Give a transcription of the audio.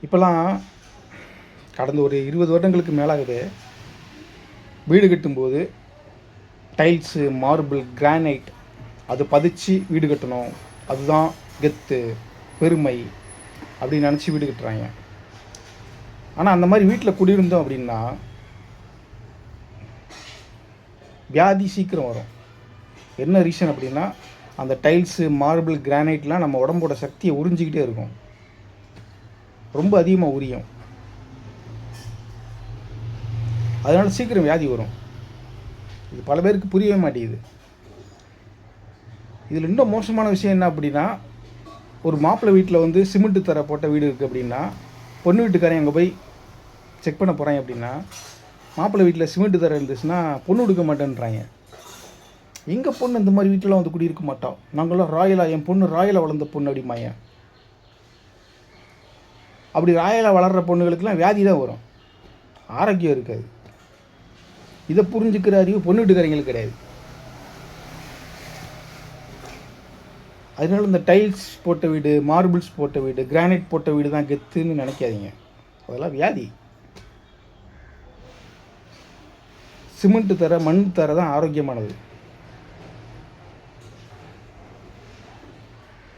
இப்போலாம் கடந்த ஒரு 20 வருடங்களுக்கு மேலாகுது, வீடு கட்டும்போது டைல்ஸு, மார்பிள், கிரானைட் அது பதிச்சு வீடு கட்டணும், அதுதான் கெத்து, பெருமை அப்படின்னு நினச்சி வீடு கட்டுறாங்க. ஆனால் அந்த மாதிரி வீட்டில் குடியிருந்தோம் அப்படின்னா வியாதி சீக்கிரம் வரும். என்ன ரீசன் அப்படின்னா, அந்த டைல்ஸு, மார்பிள், கிரானைட்லாம் நம்ம உடம்போட சக்தியை உறிஞ்சிக்கிட்டே இருக்கும், ரொம்ப அதிகமாக உரியும். அதனால் சீக்கிரம் வியாதி வரும். இது பல பேருக்கு புரியவே மாட்டேங்குது. இதில் இன்னும் மோசமான விஷயம் என்ன அப்படின்னா, ஒரு மாப்பிள்ளை வீட்டில் வந்து சிமெண்ட்டு தர போட்ட வீடு இருக்குது அப்படின்னா, பொண்ணு வீட்டுக்காரன் அங்கே போய் செக் பண்ண போகிறாங்க அப்படின்னா, மாப்பிள்ளை வீட்டில் சிமெண்ட்டு தர இருந்துச்சுன்னா பொண்ணு கொடுக்க மாட்டேன்றாங்க. எங்கள் பொண்ணு இந்த மாதிரி வீட்டிலலாம் வந்து குடியிருக்க மாட்டோம், நாங்களாம் ராயலாக, என் பொண்ணு ராயலாக வளர்ந்த பொண்ணு அப்படிமாங்க. அப்படி ராயலாக வளர்கிற பொண்ணுகளுக்கெல்லாம் வியாதி தான் வரும், ஆரோக்கியம் இருக்காது. இதை புரிஞ்சுக்கிற அறிவு பொண்ணு வீட்டுக்காரங்களுக்கு கிடையாது. அதனால இந்த டைல்ஸ் போட்ட வீடு, மார்பிள்ஸ் போட்ட வீடு, கிரானைட் போட்ட வீடு தான் கெத்துன்னு நினைக்காதீங்க, அதெல்லாம் வியாதி. சிமெண்ட்டு தர, மண் தர தான் ஆரோக்கியமானது.